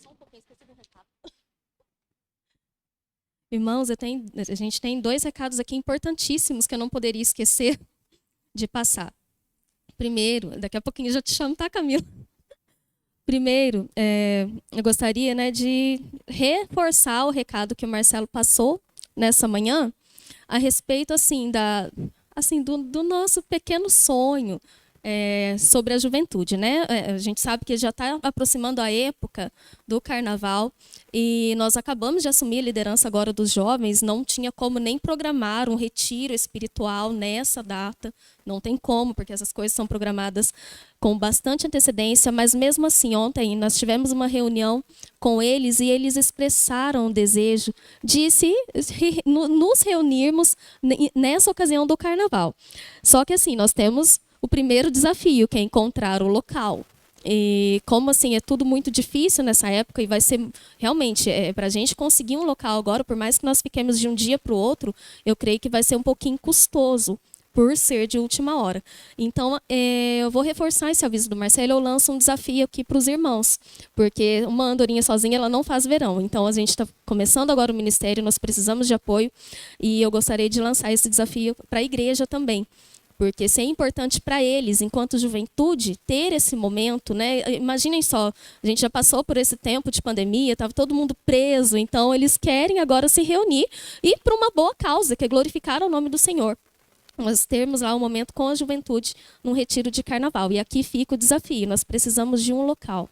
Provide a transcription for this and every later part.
Só um pouquinho, esqueci do recado. Irmãos, a gente tem 2 recados aqui importantíssimos que eu não poderia esquecer de passar. Primeiro, daqui a pouquinho eu já te chamo, tá, Camila? Primeiro, eu gostaria, né, de reforçar o recado que o Marcelo passou nessa manhã a respeito do nosso pequeno sonho sobre a juventude, né? A gente sabe que já está aproximando a época do carnaval e nós acabamos de assumir a liderança agora dos jovens, não tinha como nem programar um retiro espiritual nessa data, não tem como, porque essas coisas são programadas com bastante antecedência, mas mesmo assim, ontem nós tivemos uma reunião com eles e eles expressaram o desejo de nos reunirmos nessa ocasião do carnaval. Só que assim, nós temos o primeiro desafio, que é encontrar o local. E como assim é tudo muito difícil nessa época e vai ser realmente para a gente conseguir um local agora, por mais que nós fiquemos de um dia para o outro, eu creio que vai ser um pouquinho custoso por ser de última hora. Então eu vou reforçar esse aviso do Marcelo. Eu lanço um desafio aqui para os irmãos, porque uma andorinha sozinha ela não faz verão. Então a gente está começando agora o ministério, nós precisamos de apoio e eu gostaria de lançar esse desafio para a igreja também. Porque se é importante para eles, enquanto juventude, ter esse momento, né? Imaginem só, a gente já passou por esse tempo de pandemia, estava todo mundo preso, então eles querem agora se reunir e para uma boa causa, que é glorificar o nome do Senhor. Nós temos lá um momento com a juventude num retiro de carnaval. E aqui fica o desafio, nós precisamos de um local.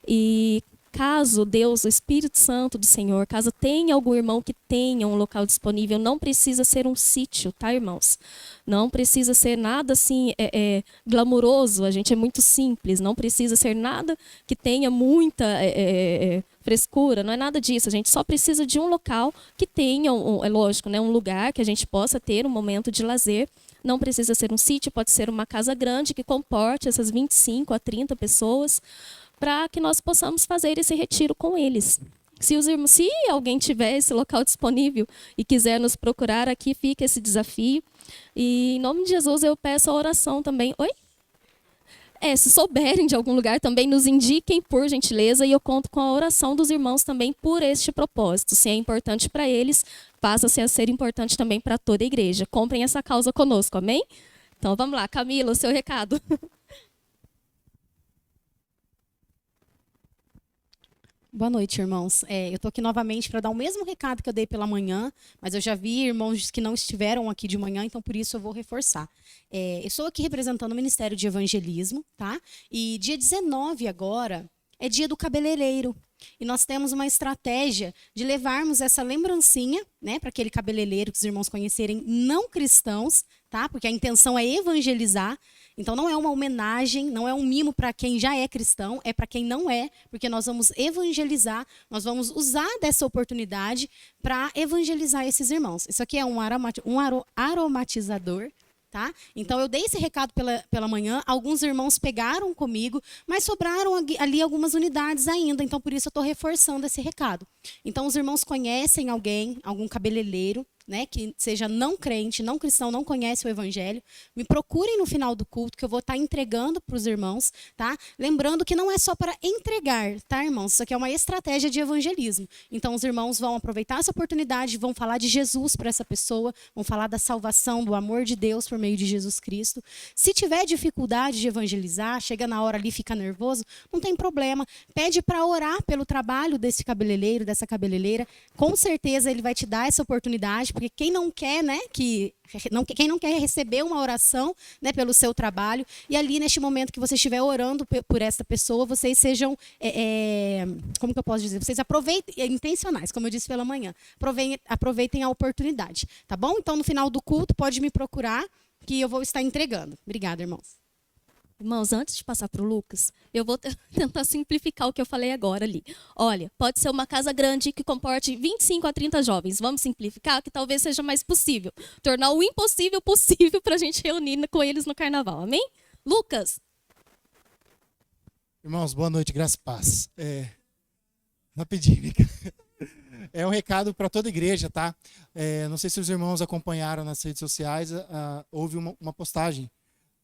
E caso Deus, o Espírito Santo do Senhor, caso tenha algum irmão que tenha um local disponível, não precisa ser um sítio, tá, irmãos? Não precisa ser nada assim glamuroso, a gente é muito simples, não precisa ser nada que tenha muita frescura, não é nada disso, a gente só precisa de um local que tenha, é lógico, né, um lugar que a gente possa ter um momento de lazer. Não precisa ser um sítio, pode ser uma casa grande que comporte essas 25 a 30 pessoas, para que nós possamos fazer esse retiro com eles. Se alguém tiver esse local disponível e quiser nos procurar, aqui fica esse desafio. E em nome de Jesus eu peço a oração também. Oi? Se souberem de algum lugar também nos indiquem, por gentileza, e eu conto com a oração dos irmãos também por este propósito. Se é importante para eles, passa-se a ser importante também para toda a igreja. Comprem essa causa conosco, amém? Então vamos lá, Camila, o seu recado. Boa noite, irmãos. Eu estou aqui novamente para dar o mesmo recado que eu dei pela manhã, mas eu já vi irmãos que não estiveram aqui de manhã, então por isso eu vou reforçar. Eu estou aqui representando o Ministério de Evangelismo, tá? E dia 19 agora é dia do cabeleireiro. E nós temos uma estratégia de levarmos essa lembrancinha, né, para aquele cabeleireiro que os irmãos conhecerem não cristãos, tá? Porque a intenção é evangelizar. Então não é uma homenagem, não é um mimo para quem já é cristão, é para quem não é, porque nós vamos evangelizar, nós vamos usar dessa oportunidade para evangelizar esses irmãos. Isso aqui é um aromatizador. Tá? Então eu dei esse recado pela manhã, alguns irmãos pegaram comigo, mas sobraram ali algumas unidades ainda, então por isso eu estou reforçando esse recado. Então os irmãos conhecem algum cabeleireiro, né, que seja não crente, não cristão, não conhece o evangelho, me procurem no final do culto que eu vou estar entregando para os irmãos, tá? Lembrando que não é só para entregar, tá, irmãos? Isso aqui é uma estratégia de evangelismo. Então os irmãos vão aproveitar essa oportunidade, vão falar de Jesus para essa pessoa, vão falar da salvação, do amor de Deus por meio de Jesus Cristo. Se tiver dificuldade de evangelizar, chega na hora ali, fica nervoso, não tem problema. Pede para orar pelo trabalho desse cabeleireiro, dessa cabeleireira. Com certeza ele vai te dar essa oportunidade, porque quem não quer, né, quem não quer receber uma oração, né, pelo seu trabalho, e ali neste momento que você estiver orando por essa pessoa, vocês sejam, como que eu posso dizer, vocês aproveitem, intencionais, como eu disse pela manhã, aproveitem a oportunidade, tá bom? Então no final do culto pode me procurar que eu vou estar entregando. Obrigada, irmãos. Irmãos, antes de passar para o Lucas, eu vou tentar simplificar o que eu falei agora ali. Olha, pode ser uma casa grande que comporte 25 a 30 jovens. Vamos simplificar, que talvez seja mais possível. Tornar o impossível possível para a gente reunir com eles no carnaval. Amém? Lucas. Irmãos, boa noite, graça e paz. Rapidinho, Mica. É um recado para toda a igreja, tá? Não sei se os irmãos acompanharam nas redes sociais, houve uma postagem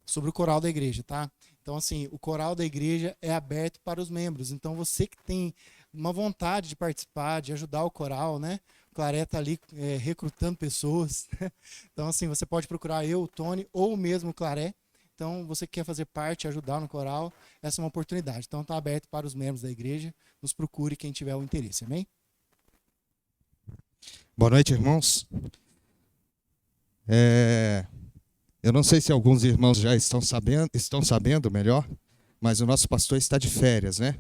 sobre o coral da igreja, tá? Então, assim, o coral da igreja é aberto para os membros. Então, você que tem uma vontade de participar, de ajudar o coral, né? O Claré está ali recrutando pessoas. Então, assim, você pode procurar eu, o Tony, ou mesmo o Claré. Então, você que quer fazer parte, ajudar no coral, essa é uma oportunidade. Então, está aberto para os membros da igreja. Nos procure quem tiver o interesse, amém? Boa noite, irmãos. Eu não sei se alguns irmãos já estão sabendo melhor, mas o nosso pastor está de férias, né?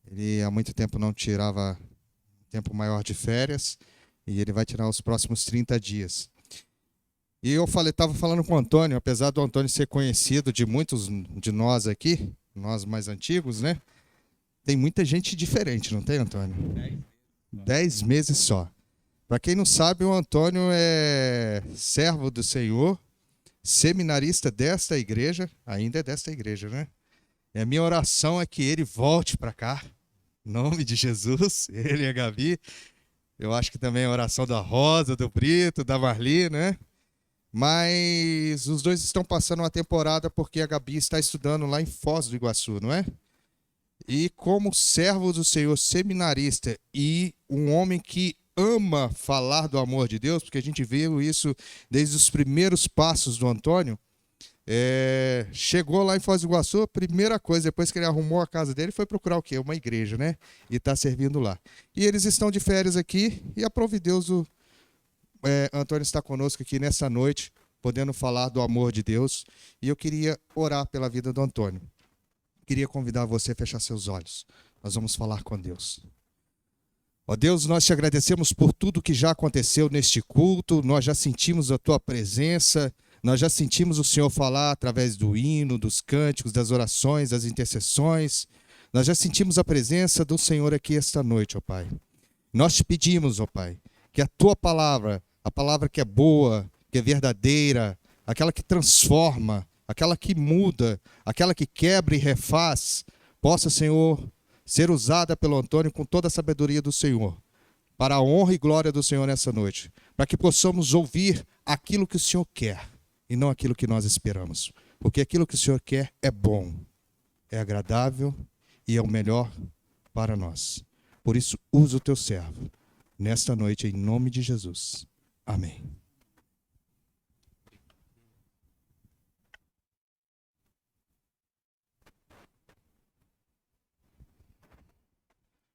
Ele há muito tempo não tirava um tempo maior de férias e ele vai tirar os próximos 30 dias. E eu estava falando com o Antônio, apesar do Antônio ser conhecido de muitos de nós aqui, nós mais antigos, né? Tem muita gente diferente, não tem, Antônio? 10 meses só. Para quem não sabe, o Antônio é servo do Senhor, seminarista desta igreja, ainda é desta igreja, né? E a minha oração é que ele volte para cá, em nome de Jesus, ele e a Gabi. Eu acho que também é a oração da Rosa, do Brito, da Marli, né? Mas os dois estão passando uma temporada porque a Gabi está estudando lá em Foz do Iguaçu, não é? E como servo do Senhor, seminarista e um homem que ama falar do amor de Deus, porque a gente viu isso desde os primeiros passos do Antônio, chegou lá em Foz do Iguaçu, a primeira coisa, depois que ele arrumou a casa dele, foi procurar o quê? Uma igreja, né? E está servindo lá. E eles estão de férias aqui, e aprove Deus, Antônio está conosco aqui nessa noite, podendo falar do amor de Deus, e eu queria orar pela vida do Antônio. Queria convidar você a fechar seus olhos. Nós vamos falar com Deus. Ó Deus, nós te agradecemos por tudo que já aconteceu neste culto, nós já sentimos a tua presença, nós já sentimos o Senhor falar através do hino, dos cânticos, das orações, das intercessões, nós já sentimos a presença do Senhor aqui esta noite, ó Pai. Nós te pedimos, ó Pai, que a tua palavra, a palavra que é boa, que é verdadeira, aquela que transforma, aquela que muda, aquela que quebra e refaz, possa, Senhor, ser usada pelo Antônio com toda a sabedoria do Senhor, para a honra e glória do Senhor nessa noite, para que possamos ouvir aquilo que o Senhor quer e não aquilo que nós esperamos, porque aquilo que o Senhor quer é bom, é agradável e é o melhor para nós. Por isso, usa o teu servo nesta noite em nome de Jesus. Amém.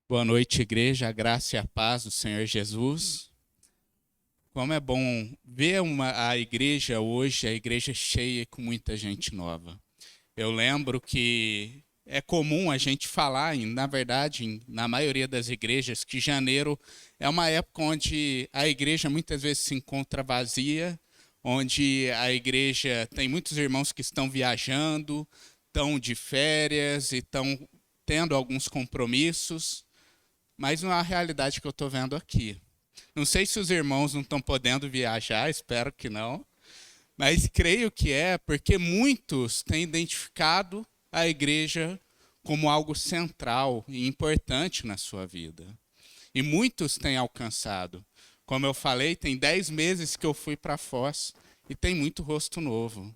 Boa noite, igreja, a graça e a paz do Senhor Jesus. Como é bom ver a igreja hoje, a igreja cheia com muita gente nova. Eu lembro que é comum a gente falar, na verdade, na maioria das igrejas, que janeiro é uma época onde a igreja muitas vezes se encontra vazia, onde a igreja tem muitos irmãos que estão viajando, estão de férias e estão tendo alguns compromissos. Mas não é a realidade que eu estou vendo aqui. Não sei se os irmãos não estão podendo viajar, espero que não. Mas creio que é porque muitos têm identificado a igreja como algo central e importante na sua vida. E muitos têm alcançado. Como eu falei, tem 10 meses que eu fui para Foz e tem muito rosto novo.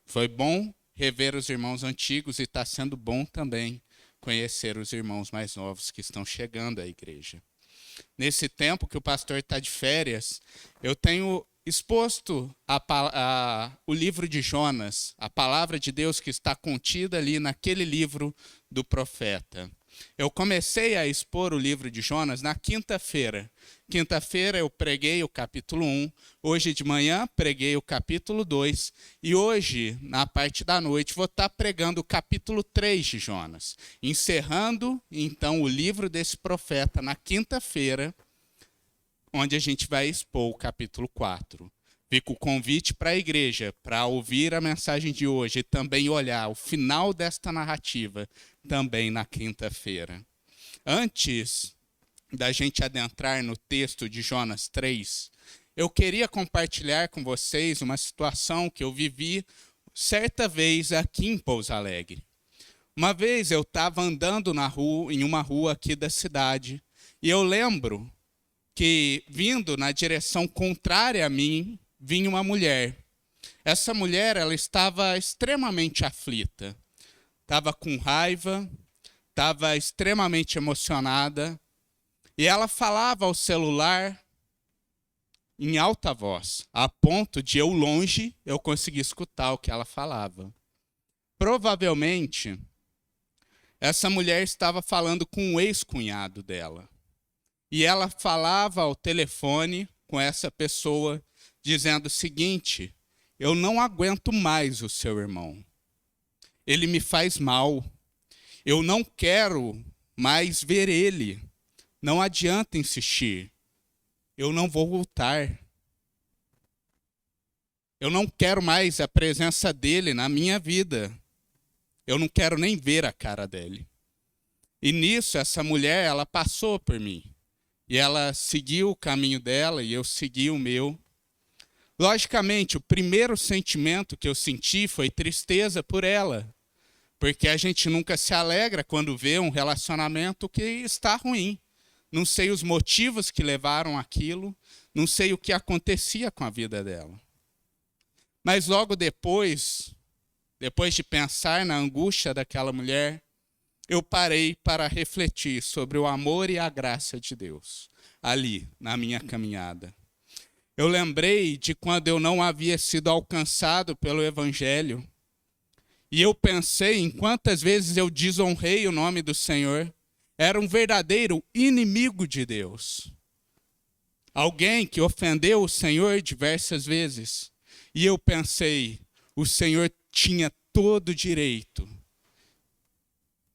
Foi bom rever os irmãos antigos e está sendo bom também conhecer os irmãos mais novos que estão chegando à igreja. Nesse tempo que o pastor está de férias, eu tenho exposto o livro de Jonas, a palavra de Deus que está contida ali naquele livro do profeta. Eu comecei a expor o livro de Jonas na quinta-feira. Quinta-feira eu preguei o capítulo 1, hoje de manhã preguei o capítulo 2 e hoje, na parte da noite, vou estar pregando o capítulo 3 de Jonas, encerrando então o livro desse profeta na quinta-feira, onde a gente vai expor o capítulo 4. Fica o convite para a igreja, para ouvir a mensagem de hoje e também olhar o final desta narrativa, também na quinta-feira. Antes da gente adentrar no texto de Jonas 3, eu queria compartilhar com vocês uma situação que eu vivi certa vez aqui em Pouso Alegre. Uma vez eu estava andando na rua, em uma rua aqui da cidade, e eu lembro que, vindo na direção contrária a mim, vinha uma mulher. essa mulher, ela estava extremamente aflita. Estava com raiva, estava extremamente emocionada. E ela falava ao celular em alta voz, a ponto de eu longe, eu conseguir escutar o que ela falava. Provavelmente, essa mulher estava falando com o ex-cunhado dela. E ela falava ao telefone com essa pessoa, dizendo o seguinte: eu não aguento mais o seu irmão. Ele me faz mal. Eu não quero mais ver ele. Não adianta insistir. Eu não vou voltar. Eu não quero mais a presença dele na minha vida. Eu não quero nem ver a cara dele. E nisso, essa mulher, ela passou por mim. E ela seguiu o caminho dela e eu segui o meu. Logicamente, o primeiro sentimento que eu senti foi tristeza por ela. Porque a gente nunca se alegra quando vê um relacionamento que está ruim. Não sei os motivos que levaram aquilo, não sei o que acontecia com a vida dela. Mas logo depois de pensar na angústia daquela mulher, eu parei para refletir sobre o amor e a graça de Deus, ali, na minha caminhada. Eu lembrei de quando eu não havia sido alcançado pelo Evangelho, e eu pensei em quantas vezes eu desonrei o nome do Senhor. Era um verdadeiro inimigo de Deus. Alguém que ofendeu o Senhor diversas vezes. E eu pensei, o Senhor tinha todo o direito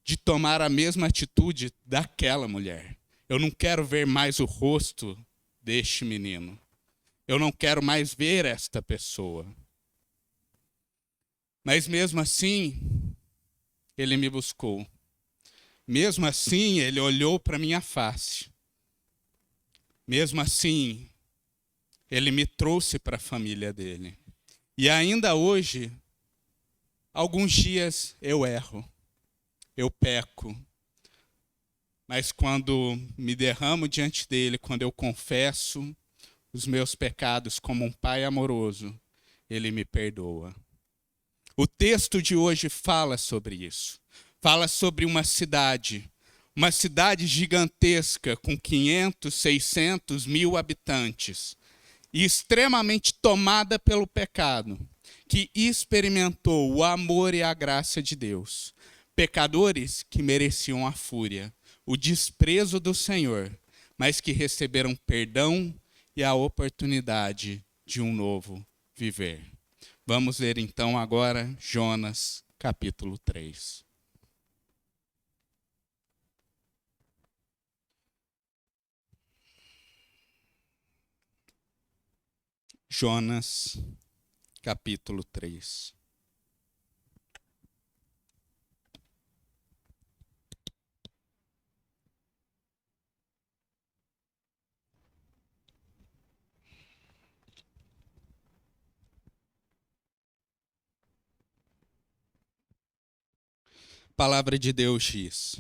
de tomar a mesma atitude daquela mulher. Eu não quero ver mais o rosto deste menino. Eu não quero mais ver esta pessoa. Mas mesmo assim, ele me buscou. Mesmo assim, ele olhou para minha face. Mesmo assim, ele me trouxe para a família dele. E ainda hoje, alguns dias eu erro, eu peco. Mas quando me derramo diante dele, quando eu confesso os meus pecados como um pai amoroso, ele me perdoa. O texto de hoje fala sobre isso. Fala sobre uma cidade gigantesca com 500, 600 mil habitantes e extremamente tomada pelo pecado, que experimentou o amor e a graça de Deus. Pecadores que mereciam a fúria, o desprezo do Senhor, mas que receberam perdão e a oportunidade de um novo viver. Vamos ler então agora Jonas, capítulo 3. Jonas, capítulo 3. A palavra de Deus diz: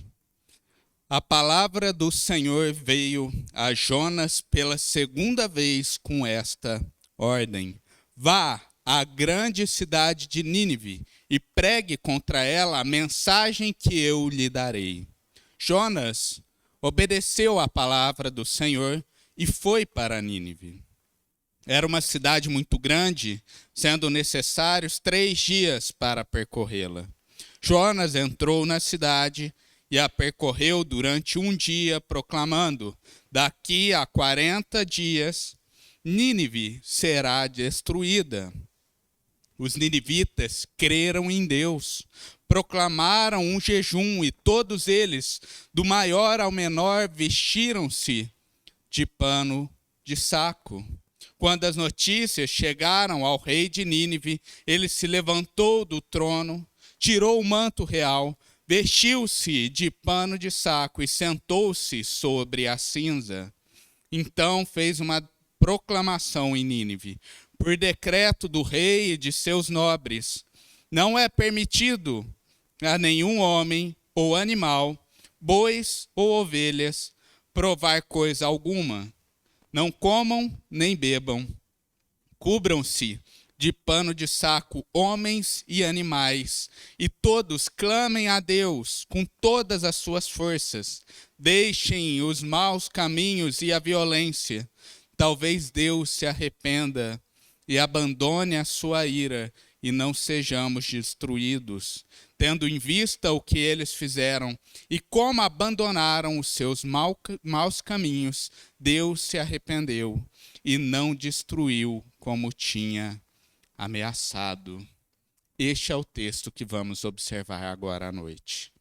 a palavra do Senhor veio a Jonas pela segunda vez com esta ordem: vá à grande cidade de Nínive e pregue contra ela a mensagem que eu lhe darei. Jonas obedeceu à palavra do Senhor e foi para Nínive. Era uma cidade muito grande, sendo necessários 3 dias para percorrê-la. Jonas entrou na cidade e a percorreu durante 1 dia, proclamando: daqui a 40 dias, Nínive será destruída. Os ninivitas creram em Deus, proclamaram um jejum e todos eles, do maior ao menor, vestiram-se de pano de saco. Quando as notícias chegaram ao rei de Nínive, ele se levantou do trono, tirou o manto real, vestiu-se de pano de saco e sentou-se sobre a cinza. Então fez uma proclamação em Nínive: por decreto do rei e de seus nobres, não é permitido a nenhum homem ou animal, bois ou ovelhas, provar coisa alguma. Não comam nem bebam. Cubram-se de pano de saco homens e animais, e todos clamem a Deus com todas as suas forças. Deixem os maus caminhos e a violência. Talvez Deus se arrependa e abandone a sua ira, e não sejamos destruídos, tendo em vista o que eles fizeram e como abandonaram os seus maus caminhos. Deus se arrependeu e não destruiu como tinha ameaçado. Este é o texto que vamos observar agora à noite.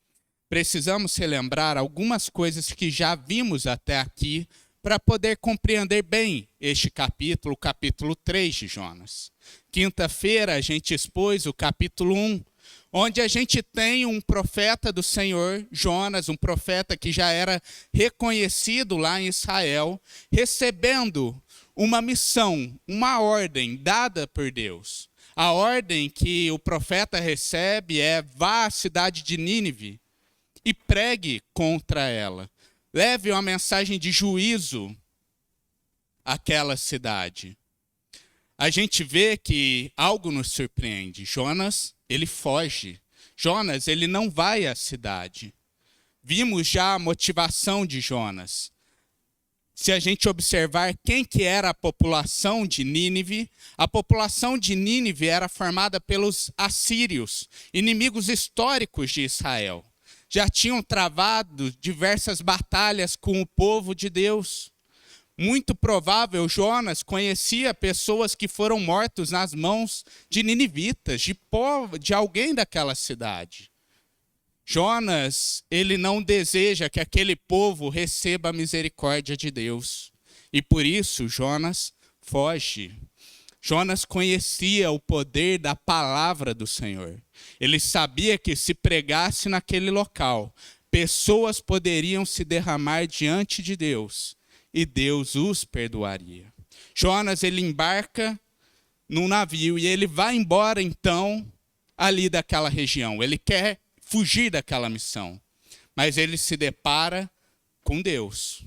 Precisamos relembrar algumas coisas que já vimos até aqui para poder compreender bem este capítulo, o capítulo 3 de Jonas. Quinta-feira a gente expôs o capítulo 1, onde a gente tem um profeta do Senhor, Jonas, um profeta que já era reconhecido lá em Israel, recebendo uma missão, uma ordem dada por Deus. A ordem que o profeta recebe é: vá à cidade de Nínive e pregue contra ela. Leve uma mensagem de juízo àquela cidade. A gente vê que algo nos surpreende. Jonas, ele foge. Jonas, ele não vai à cidade. Vimos já a motivação de Jonas. Se a gente observar quem que era a população de Nínive, a população de Nínive era formada pelos assírios, inimigos históricos de Israel. Já tinham travado diversas batalhas com o povo de Deus. Muito provável, Jonas conhecia pessoas que foram mortos nas mãos de ninivitas, de alguém daquela cidade. Jonas, ele não deseja que aquele povo receba a misericórdia de Deus. E por isso, Jonas foge. Jonas conhecia o poder da palavra do Senhor. Ele sabia que se pregasse naquele local, pessoas poderiam se derramar diante de Deus e Deus os perdoaria. Jonas, ele embarca num navio e ele vai embora então ali daquela região. Ele quer fugir daquela missão, mas ele se depara com Deus.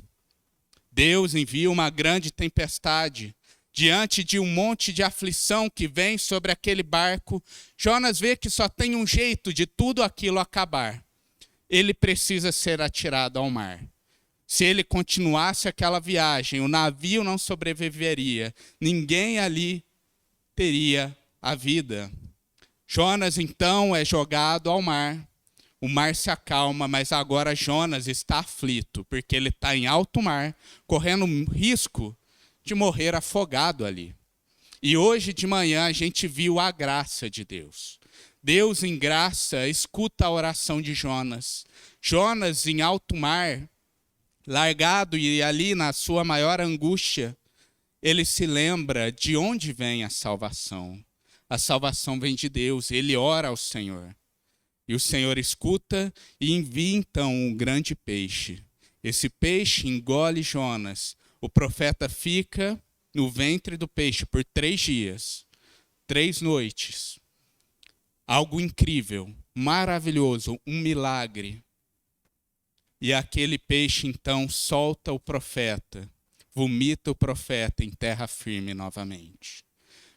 Deus envia uma grande tempestade. Diante de um monte de aflição que vem sobre aquele barco, Jonas vê que só tem um jeito de tudo aquilo acabar. Ele precisa ser atirado ao mar. Se ele continuasse aquela viagem, o navio não sobreviveria. Ninguém ali teria a vida. Jonas, então, é jogado ao mar. O mar se acalma, mas agora Jonas está aflito, porque ele está em alto mar, correndo risco de morrer afogado ali. E hoje de manhã a gente viu a graça de Deus. Deus em graça escuta a oração de Jonas. Jonas em alto mar, largado e ali na sua maior angústia, ele se lembra de onde vem a salvação. A salvação vem de Deus, ele ora ao Senhor. E o Senhor escuta e envia então um grande peixe. Esse peixe engole Jonas. O profeta fica no ventre do peixe por 3 dias, 3 noites. Algo incrível, maravilhoso, um milagre. E aquele peixe então solta o profeta, vomita o profeta em terra firme novamente.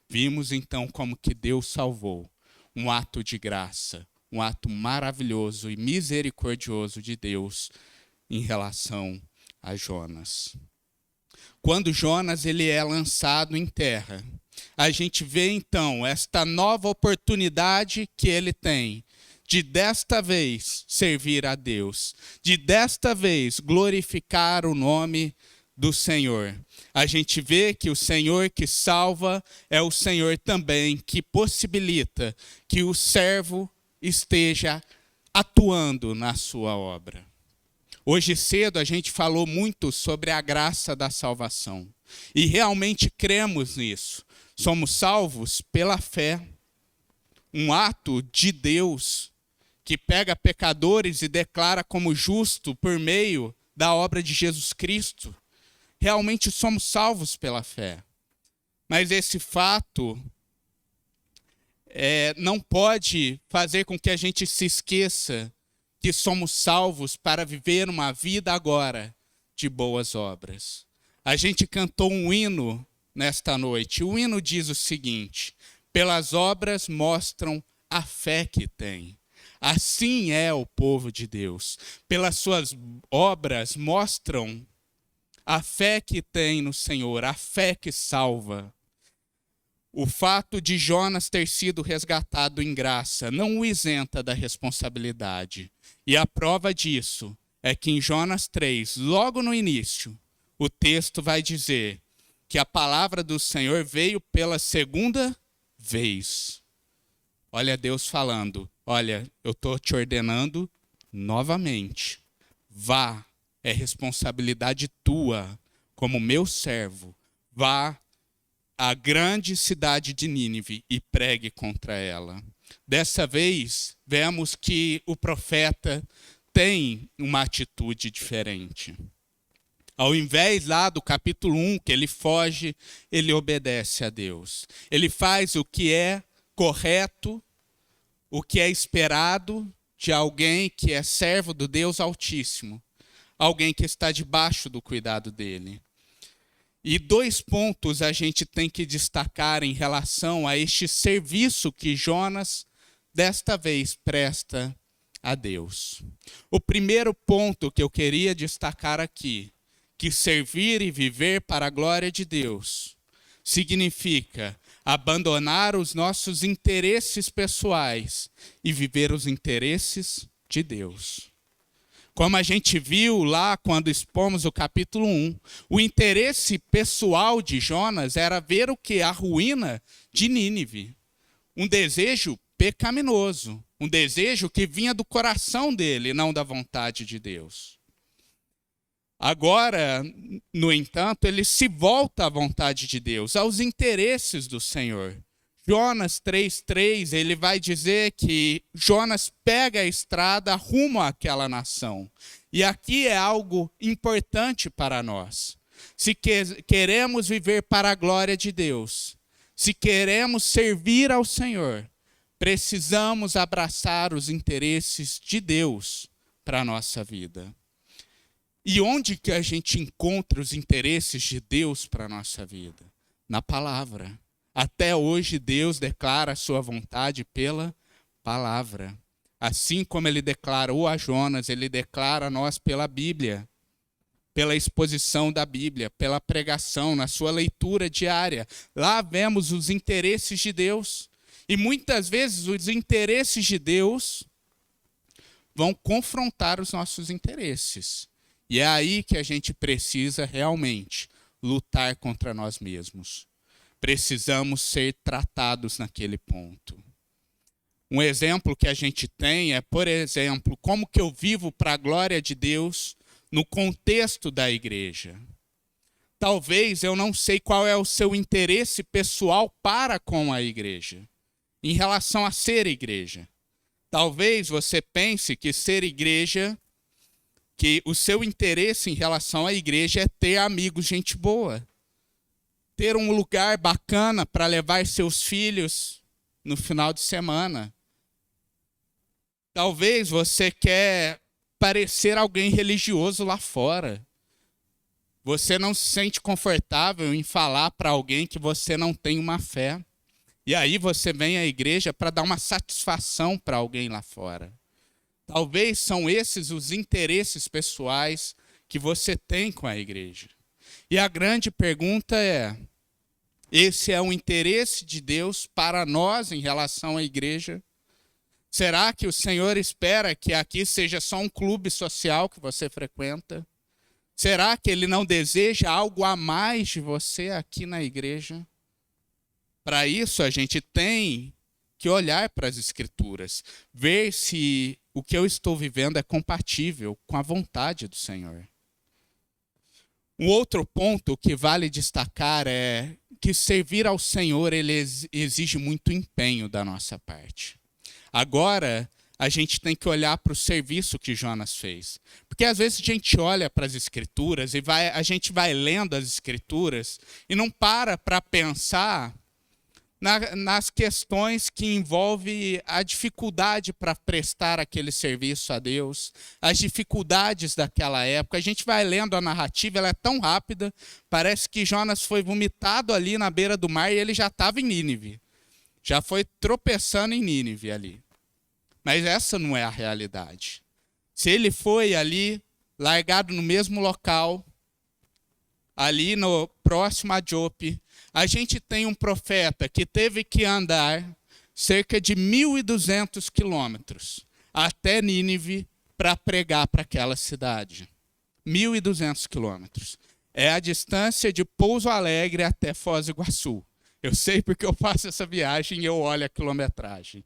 Vimos então como que Deus salvou, um ato de graça, um ato maravilhoso e misericordioso de Deus em relação a Jonas. Quando Jonas ele é lançado em terra, a gente vê então esta nova oportunidade que ele tem de desta vez servir a Deus, de desta vez glorificar o nome do Senhor. A gente vê que o Senhor que salva é o Senhor também que possibilita que o servo esteja atuando na sua obra. Hoje cedo a gente falou muito sobre a graça da salvação. E realmente cremos nisso. Somos salvos pela fé. Um ato de Deus que pega pecadores e declara como justo por meio da obra de Jesus Cristo. Realmente somos salvos pela fé. Mas esse fato não pode fazer com que a gente se esqueça que somos salvos para viver uma vida agora de boas obras. A gente cantou um hino nesta noite. O hino diz o seguinte: pelas obras mostram a fé que tem. Assim é o povo de Deus. Pelas suas obras mostram a fé que tem no Senhor, a fé que salva. O fato de Jonas ter sido resgatado em graça não o isenta da responsabilidade. E a prova disso é que em Jonas 3, logo no início, o texto vai dizer que a palavra do Senhor veio pela segunda vez. Olha Deus falando, olha, eu estou te ordenando novamente. Vá, é responsabilidade tua, como meu servo. Vá à grande cidade de Nínive e pregue contra ela. Dessa vez, vemos que o profeta tem uma atitude diferente. Ao invés lá do capítulo 1, que ele foge, ele obedece a Deus. Ele faz o que é correto, o que é esperado de alguém que é servo do Deus Altíssimo, alguém que está debaixo do cuidado dele. E 2 pontos a gente tem que destacar em relação a este serviço que Jonas, desta vez, presta a Deus. O primeiro ponto que eu queria destacar aqui, que servir e viver para a glória de Deus, significa abandonar os nossos interesses pessoais e viver os interesses de Deus. Como a gente viu lá quando expomos o capítulo 1, o interesse pessoal de Jonas era ver o que? A ruína de Nínive. Um desejo pecaminoso, um desejo que vinha do coração dele, não da vontade de Deus. Agora, no entanto, ele se volta à vontade de Deus, aos interesses do Senhor. Jonas 3:3, ele vai dizer que Jonas pega a estrada rumo àquela nação. E aqui é algo importante para nós. Se queremos viver para a glória de Deus, se queremos servir ao Senhor, precisamos abraçar os interesses de Deus para a nossa vida. E onde que a gente encontra os interesses de Deus para a nossa vida? Na palavra. Até hoje Deus declara a sua vontade pela palavra. Assim como ele declarou a Jonas, ele declara a nós pela Bíblia, pela exposição da Bíblia, pela pregação, na sua leitura diária. Lá vemos os interesses de Deus. E muitas vezes os interesses de Deus vão confrontar os nossos interesses. E é aí que a gente precisa realmente lutar contra nós mesmos. Precisamos ser tratados naquele ponto. Um exemplo que a gente tem é, por exemplo, como que eu vivo para a glória de Deus no contexto da igreja. Talvez eu não sei qual é o seu interesse pessoal para com a igreja, em relação a ser igreja. Talvez você pense que ser igreja, que o seu interesse em relação à igreja é ter amigos, gente boa. Ter um lugar bacana para levar seus filhos no final de semana. Talvez você quer parecer alguém religioso lá fora. Você não se sente confortável em falar para alguém que você não tem uma fé. E aí você vem à igreja para dar uma satisfação para alguém lá fora. Talvez são esses os interesses pessoais que você tem com a igreja. E a grande pergunta é, esse é o interesse de Deus para nós em relação à igreja? Será que o Senhor espera que aqui seja só um clube social que você frequenta? Será que Ele não deseja algo a mais de você aqui na igreja? Para isso, a gente tem que olhar para as Escrituras, ver se o que eu estou vivendo é compatível com a vontade do Senhor. Um outro ponto que vale destacar é que servir ao Senhor ele exige muito empenho da nossa parte. Agora, a gente tem que olhar para o serviço que Jonas fez. Porque às vezes a gente olha para as Escrituras e a gente vai lendo as Escrituras e não para pensar nas questões que envolvem a dificuldade para prestar aquele serviço a Deus, as dificuldades daquela época. A gente vai lendo a narrativa, ela é tão rápida, parece que Jonas foi vomitado ali na beira do mar e ele já estava em Nínive. já foi tropeçando em Nínive ali. Mas essa não é a realidade. Se ele foi ali, largado no mesmo local, ali no próximo a Jope, a gente tem um profeta que teve que andar cerca de 1.200 quilômetros até Nínive para pregar para aquela cidade. 1.200 quilômetros. É a distância de Pouso Alegre até Foz do Iguaçu. Eu sei porque eu faço essa viagem e eu olho a quilometragem.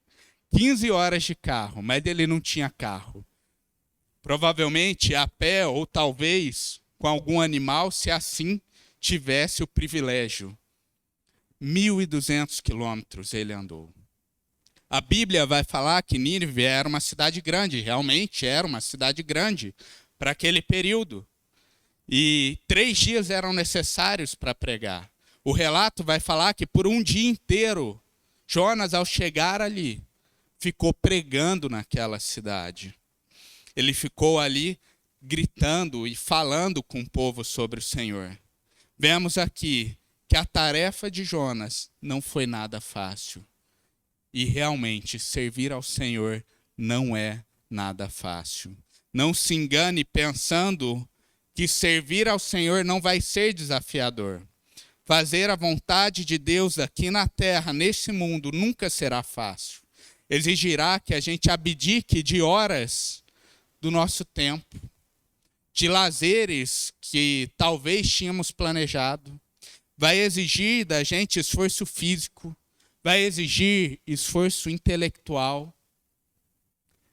15 horas de carro, mas ele não tinha carro. Provavelmente a pé ou talvez com algum animal, se assim tivesse o privilégio. 1.200 quilômetros ele andou. A Bíblia vai falar que Nínive era uma cidade grande, realmente era uma cidade grande para aquele período. E 3 dias eram necessários para pregar. O relato vai falar que por um dia inteiro, Jonas, ao chegar ali, ficou pregando naquela cidade. Ele ficou ali gritando e falando com o povo sobre o Senhor. Vemos aqui que a tarefa de Jonas não foi nada fácil. E realmente, servir ao Senhor não é nada fácil. Não se engane pensando que servir ao Senhor não vai ser desafiador. Fazer a vontade de Deus aqui na terra, nesse mundo, nunca será fácil. Exigirá que a gente abdique de horas do nosso tempo, de lazeres que talvez tínhamos planejado. Vai exigir da gente esforço físico, vai exigir esforço intelectual.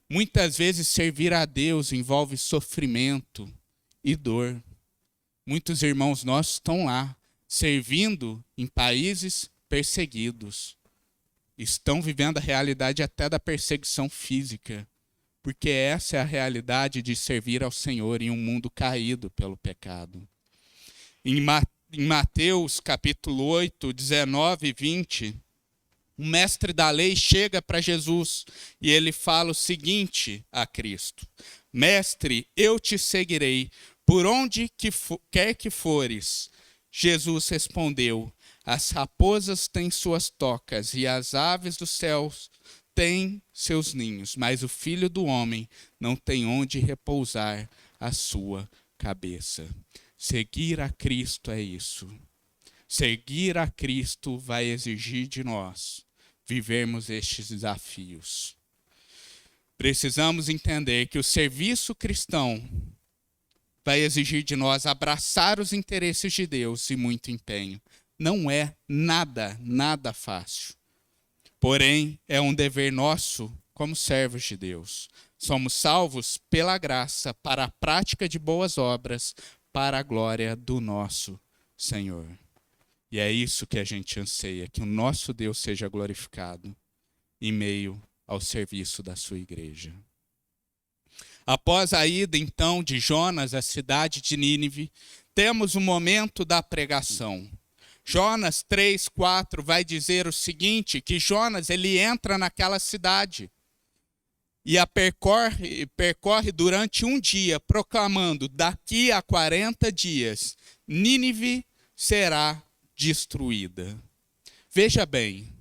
Muitas vezes servir a Deus envolve sofrimento e dor. Muitos irmãos nossos estão lá, servindo em países perseguidos. Estão vivendo a realidade até da perseguição física, porque essa é a realidade de servir ao Senhor em um mundo caído pelo pecado. Em Mateus capítulo 8, 19 e 20, o mestre da lei chega para Jesus e ele fala o seguinte a Cristo: Mestre, eu te seguirei por onde quer que fores. Jesus respondeu: As raposas têm suas tocas e as aves dos céus têm seus ninhos, mas o Filho do Homem não tem onde repousar a sua cabeça. Seguir a Cristo é isso. Seguir a Cristo vai exigir de nós vivermos estes desafios. Precisamos entender que o serviço cristão vai exigir de nós abraçar os interesses de Deus e muito empenho. Não é nada fácil. Porém, é um dever nosso como servos de Deus. Somos salvos pela graça para a prática de boas obras, para a glória do nosso Senhor. E é isso que a gente anseia, que o nosso Deus seja glorificado em meio ao serviço da sua igreja. Após a ida, então, de Jonas à cidade de Nínive, temos o momento da pregação. Jonas 3:4 vai dizer o seguinte, que Jonas ele entra naquela cidade e a percorre durante um dia, proclamando: daqui a 40 dias, Nínive será destruída. Veja bem,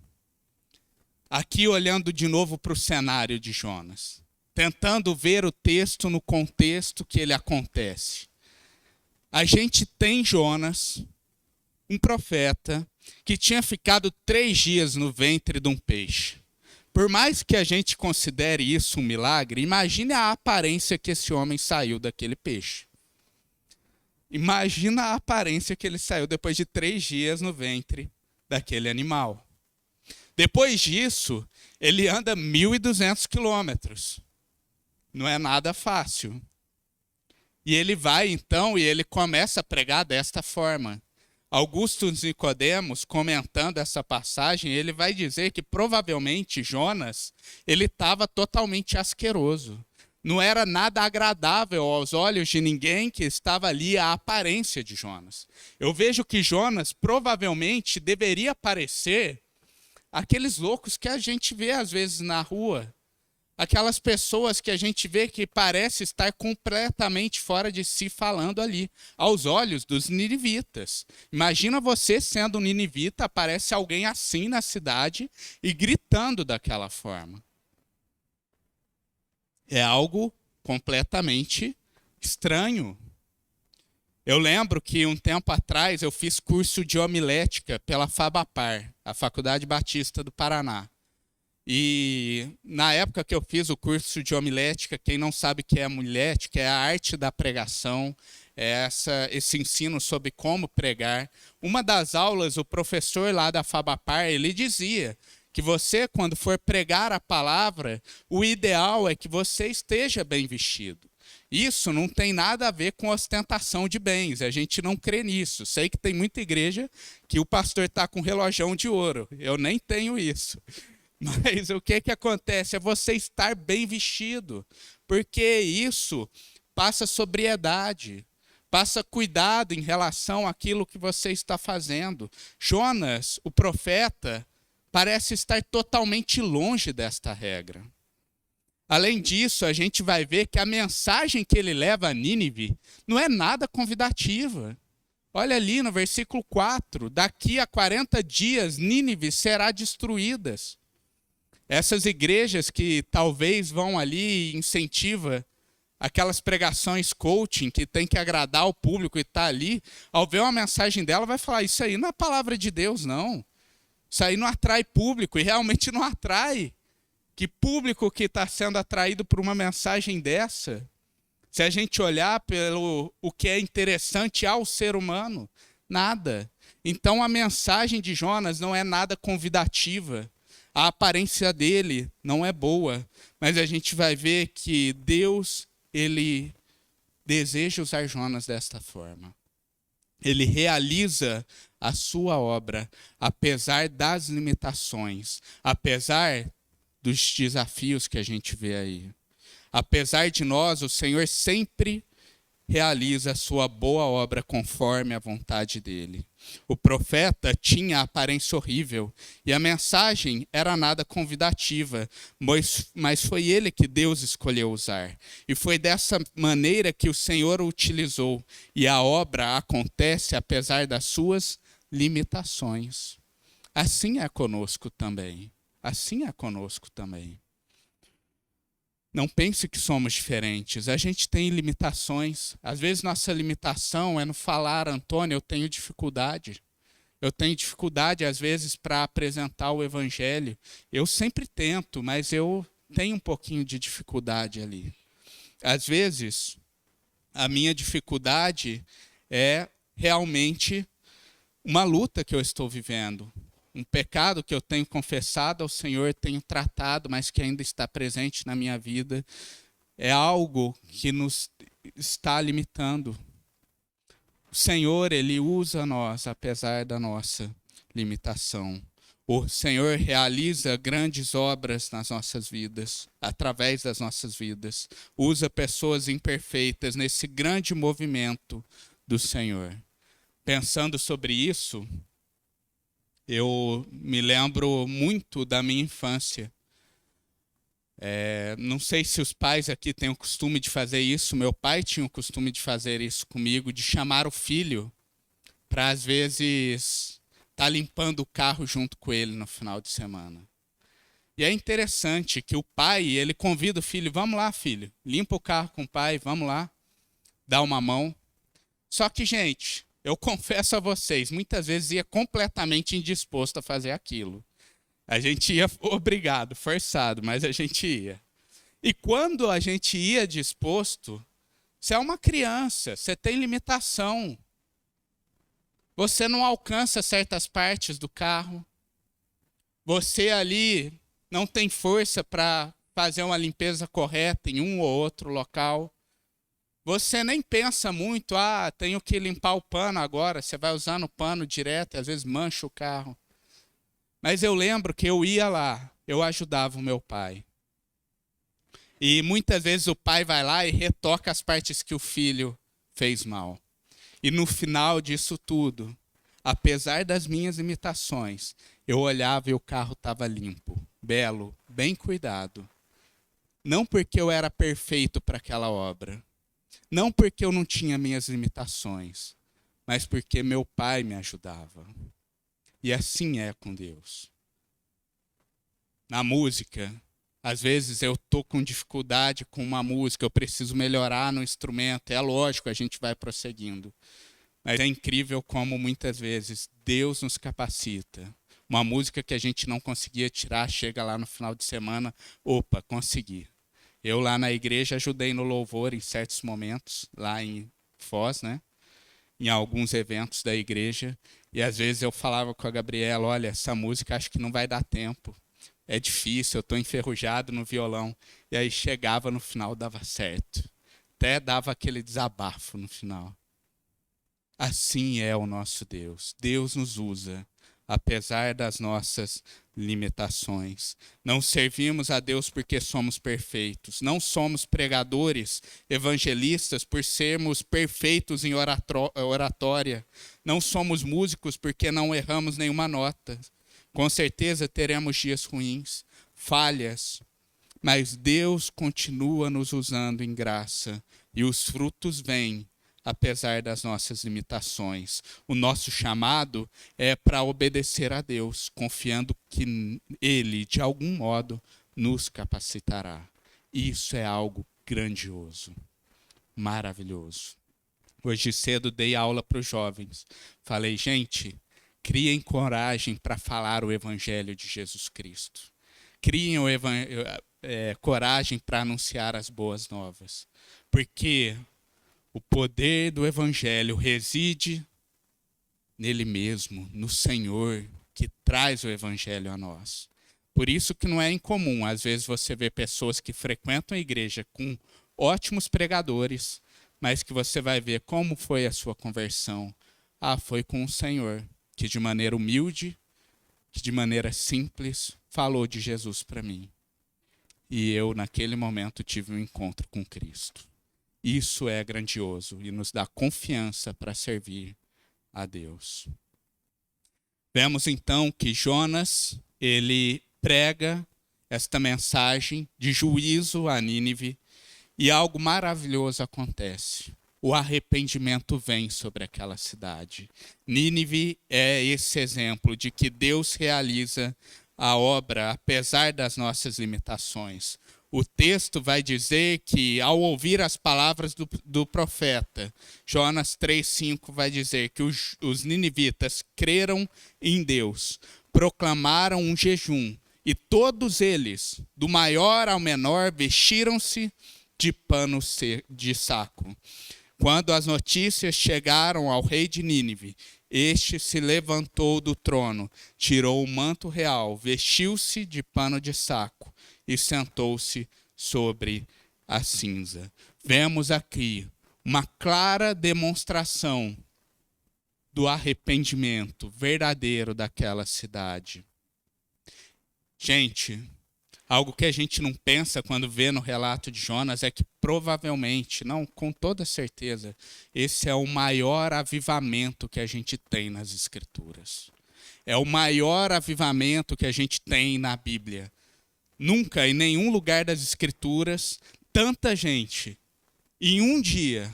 aqui olhando de novo para o cenário de Jonas, tentando ver o texto no contexto que ele acontece. A gente tem Jonas, um profeta, que tinha ficado 3 dias no ventre de um peixe. Por mais que a gente considere isso um milagre, imagine a aparência que esse homem saiu daquele peixe. Imagina a aparência que ele saiu depois de 3 dias no ventre daquele animal. Depois disso, ele anda 1.200 quilômetros. Não é nada fácil. E ele vai então e ele começa a pregar desta forma. Augusto Nicodemos, comentando essa passagem, ele vai dizer que provavelmente Jonas, ele estava totalmente asqueroso. Não era nada agradável aos olhos de ninguém que estava ali a aparência de Jonas. Eu vejo que Jonas provavelmente deveria parecer aqueles loucos que a gente vê às vezes na rua. Aquelas pessoas que a gente vê que parece estar completamente fora de si falando ali, aos olhos dos ninivitas. Imagina você sendo um ninivita, aparece alguém assim na cidade e gritando daquela forma. É algo completamente estranho. Eu lembro que um tempo atrás eu fiz curso de homilética pela Fabapar, a Faculdade Batista do Paraná. E na época que eu fiz o curso de homilética, quem não sabe o que é homilética, é a arte da pregação, é esse ensino sobre como pregar. Uma das aulas, o professor lá da Fabapar, ele dizia que você, quando for pregar a palavra, o ideal é que você esteja bem vestido. Isso não tem nada a ver com ostentação de bens, a gente não crê nisso. Sei que tem muita igreja que o pastor está com relógio de ouro, eu nem tenho isso. Mas o que acontece é você estar bem vestido, porque isso passa sobriedade, passa cuidado em relação àquilo que você está fazendo. Jonas, o profeta, parece estar totalmente longe desta regra. Além disso, a gente vai ver que a mensagem que ele leva a Nínive não é nada convidativa. Olha ali no versículo 4, daqui a 40 dias Nínive será destruída. Essas igrejas que talvez vão ali e incentiva aquelas pregações coaching que tem que agradar o público e está ali, ao ver uma mensagem dela vai falar, isso aí não é palavra de Deus não. Isso aí não atrai público e realmente não atrai. Que público que está sendo atraído por uma mensagem dessa? Se a gente olhar pelo o que é interessante ao ser humano, nada. Então a mensagem de Jonas não é nada convidativa. A aparência dele não é boa, mas a gente vai ver que Deus, ele deseja usar Jonas desta forma. Ele realiza a sua obra, apesar das limitações, apesar dos desafios que a gente vê aí. Apesar de nós, o Senhor sempre realiza a sua boa obra conforme a vontade dele. O profeta tinha a aparência horrível e a mensagem era nada convidativa, mas foi ele que Deus escolheu usar. E foi dessa maneira que o Senhor o utilizou. E a obra acontece apesar das suas limitações. Assim é conosco também. Assim é conosco também. Não pense que somos diferentes. A gente tem limitações. Às vezes nossa limitação é no falar, Antônio, eu tenho dificuldade. Eu tenho dificuldade, às vezes, para apresentar o evangelho. Eu sempre tento, mas eu tenho um pouquinho de dificuldade ali. Às vezes, a minha dificuldade é realmente uma luta que eu estou vivendo. Um pecado que eu tenho confessado ao Senhor, tenho tratado, mas que ainda está presente na minha vida. É algo que nos está limitando. O Senhor, ele usa nós, apesar da nossa limitação. O Senhor realiza grandes obras nas nossas vidas, através das nossas vidas. Usa pessoas imperfeitas nesse grande movimento do Senhor. Pensando sobre isso, eu me lembro muito da minha infância. Não sei se os pais aqui têm o costume de fazer isso. Meu pai tinha o costume de fazer isso comigo, de chamar o filho para, às vezes, estar limpando o carro junto com ele no final de semana. E é interessante que o pai, ele convida o filho, vamos lá, filho, limpa o carro com o pai, vamos lá, dá uma mão. Só que, gente, eu confesso a vocês, muitas vezes ia completamente indisposto a fazer aquilo. A gente ia obrigado, forçado, mas a gente ia. E quando a gente ia disposto, você é uma criança, você tem limitação. Você não alcança certas partes do carro. Você ali não tem força para fazer uma limpeza correta em um ou outro local. Você nem pensa muito, tenho que limpar o pano agora. Você vai usando o pano direto e às vezes mancha o carro. Mas eu lembro que eu ia lá, eu ajudava o meu pai. E muitas vezes o pai vai lá e retoca as partes que o filho fez mal. E no final disso tudo, apesar das minhas limitações, eu olhava e o carro estava limpo, belo, bem cuidado. Não porque eu era perfeito para aquela obra, não porque eu não tinha minhas limitações, mas porque meu pai me ajudava. E assim é com Deus. Na música, às vezes eu estou com dificuldade com uma música, eu preciso melhorar no instrumento. É lógico, a gente vai prosseguindo. Mas é incrível como muitas vezes Deus nos capacita. Uma música que a gente não conseguia tirar, chega lá no final de semana, opa, consegui. Eu lá na igreja ajudei no louvor em certos momentos, lá em Foz, né? Em alguns eventos da igreja. E às vezes eu falava com a Gabriela, olha, essa música acho que não vai dar tempo. É difícil, eu estou enferrujado no violão. E aí chegava no final, dava certo. Até dava aquele desabafo no final. Assim é o nosso Deus. Deus nos usa, apesar das nossas limitações. Não servimos a Deus porque somos perfeitos. Não somos pregadores, evangelistas por sermos perfeitos em oratória. Não somos músicos porque não erramos nenhuma nota. Com certeza teremos dias ruins, falhas, mas Deus continua nos usando em graça e os frutos vêm apesar das nossas limitações. O nosso chamado é para obedecer a Deus, confiando que Ele, de algum modo, nos capacitará. Isso é algo grandioso, maravilhoso. Hoje cedo dei aula para os jovens. Falei, gente, criem coragem para falar o Evangelho de Jesus Cristo. Criem coragem para anunciar as boas novas. Porque o poder do Evangelho reside nele mesmo, no Senhor, que traz o Evangelho a nós. Por isso que não é incomum, às vezes, você ver pessoas que frequentam a igreja com ótimos pregadores, mas que você vai ver como foi a sua conversão. Ah, foi com o Senhor, que de maneira humilde, que de maneira simples, falou de Jesus para mim. E eu, naquele momento, tive um encontro com Cristo. Isso é grandioso e nos dá confiança para servir a Deus. Vemos então que Jonas, ele prega esta mensagem de juízo a Nínive e algo maravilhoso acontece. O arrependimento vem sobre aquela cidade. Nínive é esse exemplo de que Deus realiza a obra apesar das nossas limitações. O texto vai dizer que, ao ouvir as palavras do profeta, Jonas 3,5 vai dizer que os ninivitas creram em Deus, proclamaram um jejum, e todos eles, do maior ao menor, vestiram-se de pano de saco. Quando as notícias chegaram ao rei de Nínive, este se levantou do trono, tirou o manto real, vestiu-se de pano de saco e sentou-se sobre a cinza. Vemos aqui uma clara demonstração do arrependimento verdadeiro daquela cidade. Gente, algo que a gente não pensa quando vê no relato de Jonas é que provavelmente, não, com toda certeza, esse é o maior avivamento que a gente tem nas Escrituras. É o maior avivamento que a gente tem na Bíblia. Nunca, em nenhum lugar das Escrituras, tanta gente, em um dia,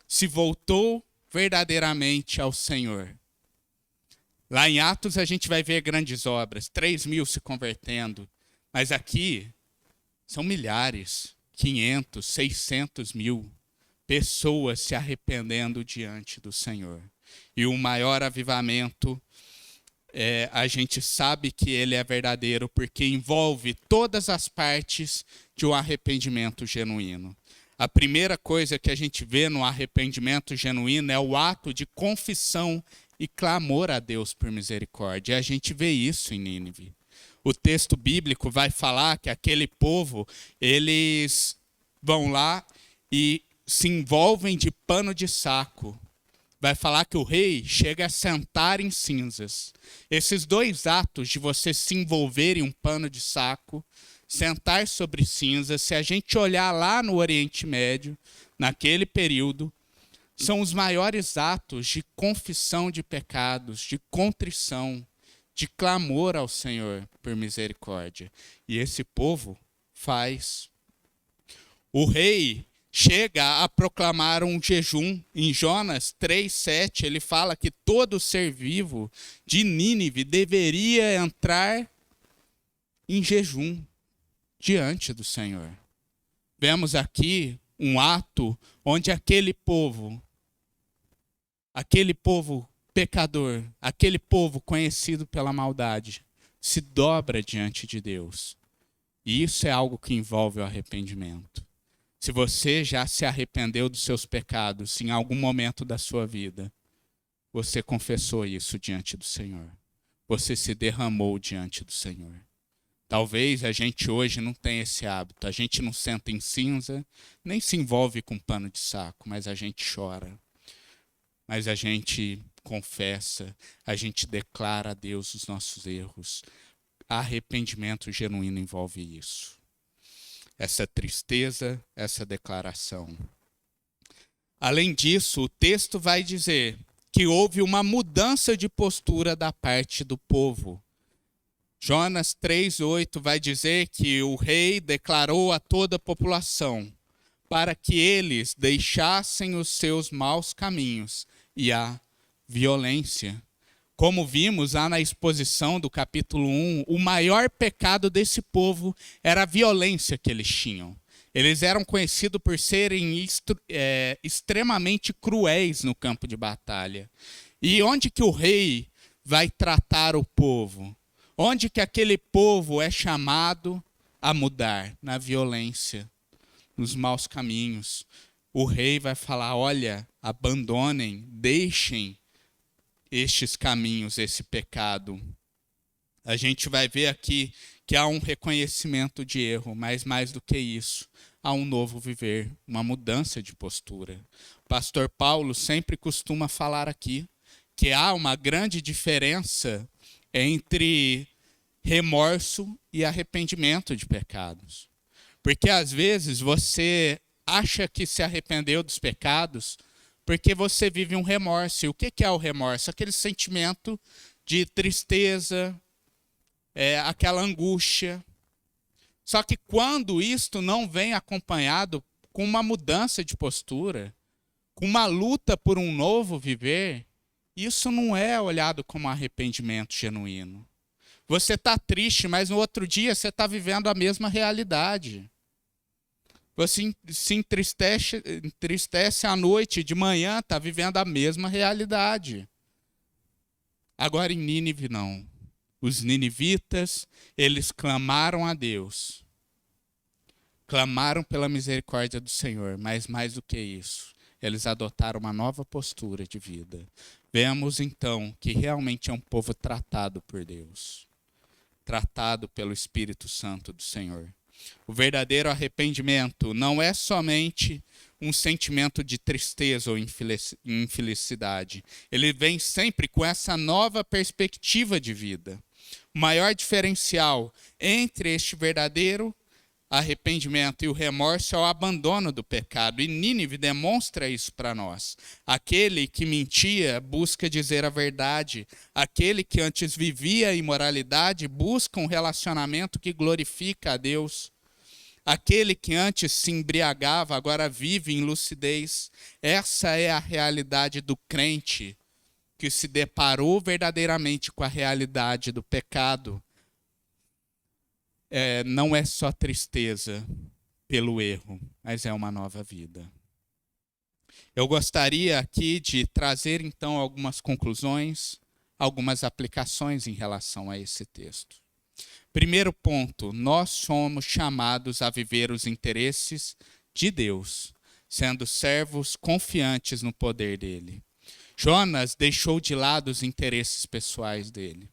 se voltou verdadeiramente ao Senhor. Lá em Atos a gente vai ver grandes obras, 3.000 se convertendo. Mas aqui são milhares, 500, 600 mil pessoas se arrependendo diante do Senhor. E o maior avivamento, a gente sabe que ele é verdadeiro porque envolve todas as partes de um arrependimento genuíno. A primeira coisa que a gente vê no arrependimento genuíno é o ato de confissão e clamor a Deus por misericórdia. E a gente vê isso em Nínive. O texto bíblico vai falar que aquele povo, eles vão lá e se envolvem de pano de saco. Vai falar que o rei chega a sentar em cinzas. Esses dois atos de você se envolver em um pano de saco, sentar sobre cinzas, se a gente olhar lá no Oriente Médio, naquele período, são os maiores atos de confissão de pecados, de contrição, de clamor ao Senhor por misericórdia. E esse povo faz O rei chega a proclamar um jejum. Em Jonas 3:7, ele fala que todo ser vivo de Nínive deveria entrar em jejum diante do Senhor. Vemos aqui um ato onde aquele povo pecador, aquele povo conhecido pela maldade, se dobra diante de Deus. E isso é algo que envolve o arrependimento. Se você já se arrependeu dos seus pecados em algum momento da sua vida, você confessou isso diante do Senhor. Você se derramou diante do Senhor. Talvez a gente hoje não tenha esse hábito. A gente não senta em cinza, nem se envolve com pano de saco, mas a gente chora. Mas a gente confessa, a gente declara a Deus os nossos erros. Arrependimento genuíno envolve isso. Essa tristeza, essa declaração. Além disso, o texto vai dizer que houve uma mudança de postura da parte do povo. Jonas 3:8 vai dizer que o rei declarou a toda a população para que eles deixassem os seus maus caminhos e a violência. Como vimos lá na exposição do capítulo 1, o maior pecado desse povo era a violência que eles tinham. Eles eram conhecidos por serem extremamente cruéis no campo de batalha. E onde que o rei vai tratar o povo? Onde que aquele povo é chamado a mudar? Na violência, nos maus caminhos. O rei vai falar, olha, abandonem, deixem estes caminhos, esse pecado. A gente vai ver aqui que há um reconhecimento de erro, mas mais do que isso, há um novo viver, uma mudança de postura. O pastor Paulo sempre costuma falar aqui que há uma grande diferença entre remorso e arrependimento de pecados. Porque às vezes você acha que se arrependeu dos pecados porque você vive um remorso. E o que é o remorso? Aquele sentimento de tristeza, aquela angústia. Só que quando isto não vem acompanhado com uma mudança de postura, com uma luta por um novo viver, isso não é olhado como arrependimento genuíno. Você está triste, mas no outro dia você está vivendo a mesma realidade. Você se entristece à noite, de manhã está vivendo a mesma realidade. Agora em Nínive não. Os ninivitas, eles clamaram a Deus. Clamaram pela misericórdia do Senhor, mas mais do que isso, eles adotaram uma nova postura de vida. Vemos então que realmente é um povo tratado por Deus. Tratado pelo Espírito Santo do Senhor. O verdadeiro arrependimento não é somente um sentimento de tristeza ou infelicidade. Ele vem sempre com essa nova perspectiva de vida. O maior diferencial entre este verdadeiro arrependimento e o remorso é o abandono do pecado. E Nínive demonstra isso para nós. Aquele que mentia busca dizer a verdade. Aquele que antes vivia a imoralidade busca um relacionamento que glorifica a Deus. Aquele que antes se embriagava agora vive em lucidez. Essa é a realidade do crente que se deparou verdadeiramente com a realidade do pecado. Não é só tristeza pelo erro, mas é uma nova vida. Eu gostaria aqui de trazer então algumas conclusões, algumas aplicações em relação a esse texto. Primeiro ponto, nós somos chamados a viver os interesses de Deus, sendo servos confiantes no poder dele. Jonas deixou de lado os interesses pessoais dele.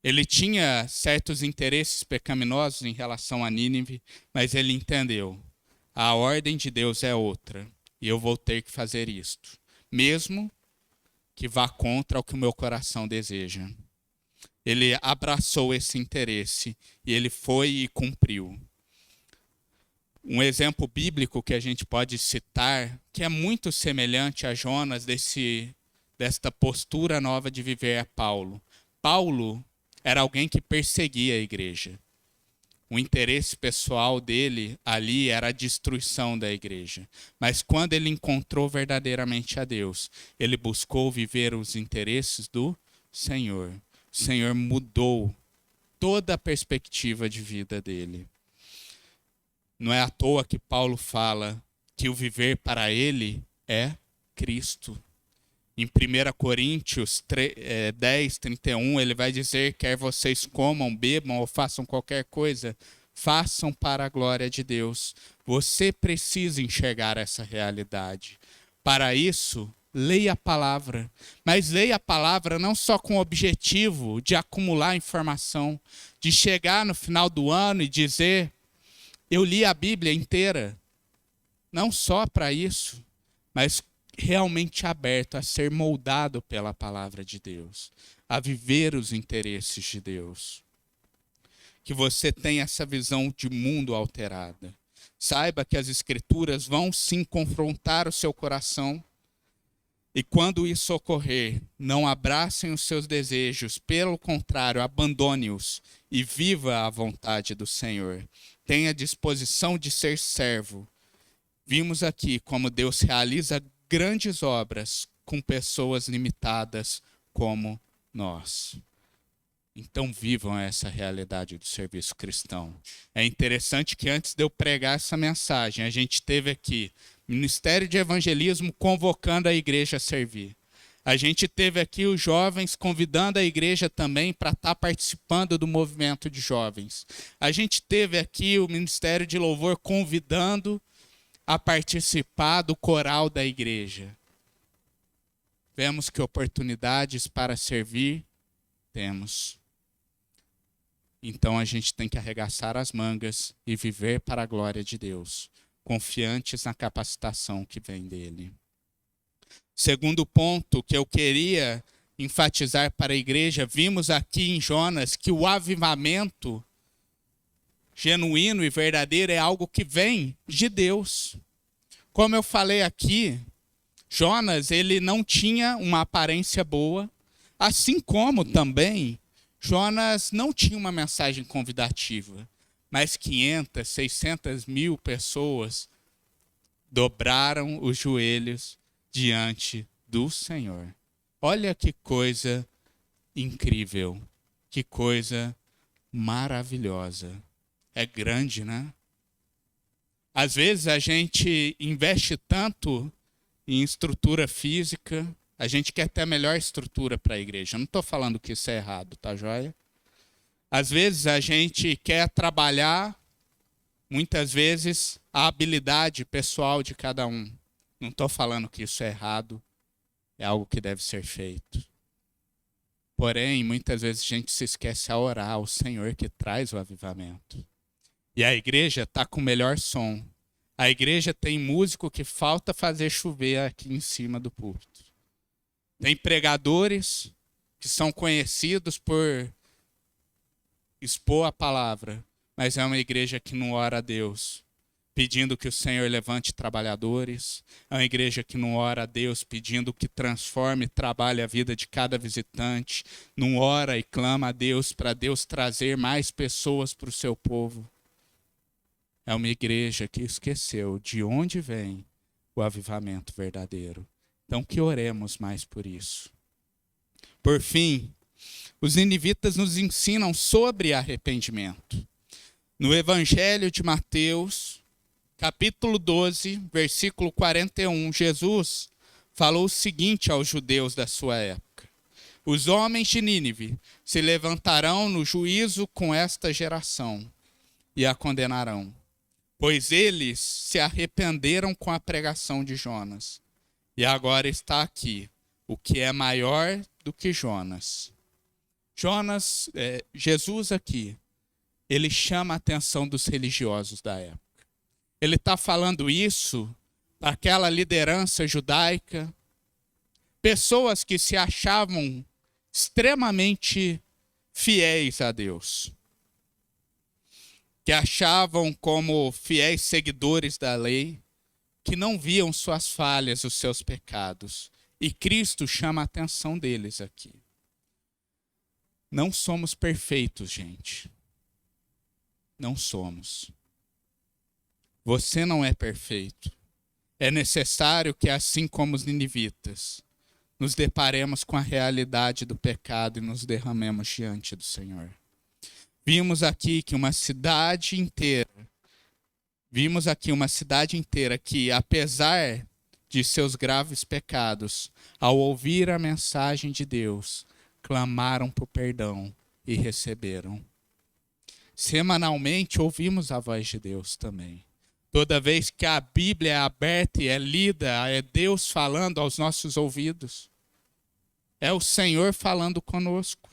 Ele tinha certos interesses pecaminosos em relação a Nínive, mas ele entendeu, a ordem de Deus é outra, e eu vou ter que fazer isto, mesmo que vá contra o que o meu coração deseja. Ele abraçou esse interesse, e ele foi e cumpriu. Um exemplo bíblico que a gente pode citar, que é muito semelhante a Jonas, desta postura nova de viver, é Paulo. Paulo era alguém que perseguia a igreja. O interesse pessoal dele ali era a destruição da igreja. Mas quando ele encontrou verdadeiramente a Deus, ele buscou viver os interesses do Senhor. O Senhor mudou toda a perspectiva de vida dele. Não é à toa que Paulo fala que o viver para ele é Cristo. Em 1 Coríntios 10, 31, ele vai dizer: quer vocês comam, bebam ou façam qualquer coisa, façam para a glória de Deus. Você precisa enxergar essa realidade. Para isso, leia a palavra. Mas leia a palavra não só com o objetivo de acumular informação, de chegar no final do ano e dizer: eu li a Bíblia inteira. Não só para isso, mas realmente aberto a ser moldado pela palavra de Deus, a viver os interesses de Deus. Que você tenha essa visão de mundo alterada. Saiba que as Escrituras vão sim confrontar o seu coração. E quando isso ocorrer, não abracem os seus desejos, pelo contrário, abandone-os e viva a vontade do Senhor. Tenha disposição de ser servo. Vimos aqui como Deus realiza grandes obras com pessoas limitadas como nós. Então vivam essa realidade do serviço cristão. É interessante que antes de eu pregar essa mensagem, a gente teve aqui Ministério de Evangelismo convocando a igreja a servir. A gente teve aqui os jovens convidando a igreja também para estar participando do movimento de jovens. A gente teve aqui o Ministério de Louvor convidando a participar do coral da igreja. Vemos que oportunidades para servir temos. Então a gente tem que arregaçar as mangas e viver para a glória de Deus, confiantes na capacitação que vem dele. Segundo ponto que eu queria enfatizar para a igreja, vimos aqui em Jonas que o avivamento genuíno e verdadeiro é algo que vem de Deus. Como eu falei aqui, Jonas, ele não tinha uma aparência boa, assim como também Jonas não tinha uma mensagem convidativa, mas 500, 600 mil pessoas dobraram os joelhos diante do Senhor. Olha que coisa incrível, que coisa maravilhosa. É grande, né? Às vezes a gente investe tanto em estrutura física, a gente quer ter a melhor estrutura para a igreja. Eu não estou falando que isso é errado, tá joia? Às vezes a gente quer trabalhar, muitas vezes, a habilidade pessoal de cada um. Não estou falando que isso é errado, é algo que deve ser feito. Porém, muitas vezes a gente se esquece a orar ao Senhor que traz o avivamento. E a igreja está com o melhor som. A igreja tem músico que falta fazer chover aqui em cima do púlpito. Tem pregadores que são conhecidos por expor a palavra, mas é uma igreja que não ora a Deus, pedindo que o Senhor levante trabalhadores. É uma igreja que não ora a Deus, pedindo que transforme e trabalhe a vida de cada visitante. Não ora e clama a Deus para Deus trazer mais pessoas para o seu povo. É uma igreja que esqueceu de onde vem o avivamento verdadeiro. Então que oremos mais por isso. Por fim, os ninivitas nos ensinam sobre arrependimento. No Evangelho de Mateus, capítulo 12, versículo 41, Jesus falou o seguinte aos judeus da sua época: os homens de Nínive se levantarão no juízo com esta geração e a condenarão, pois eles se arrependeram com a pregação de Jonas. E agora está aqui o que é maior do que Jonas. Jesus aqui, ele chama a atenção dos religiosos da época. Ele está falando isso para aquela liderança judaica, pessoas que se achavam extremamente fiéis a Deus, que achavam como fiéis seguidores da lei, que não viam suas falhas, os seus pecados. E Cristo chama a atenção deles aqui. Não somos perfeitos, gente. não somos. Você não é perfeito. É necessário que, assim como os ninivitas, nos deparemos com a realidade do pecado e nos derramemos diante do Senhor. Vimos aqui uma cidade inteira que, apesar de seus graves pecados, ao ouvir a mensagem de Deus, clamaram por perdão e receberam. Semanalmente ouvimos a voz de Deus também. Toda vez que a Bíblia é aberta e é lida, é Deus falando aos nossos ouvidos. É o Senhor falando conosco.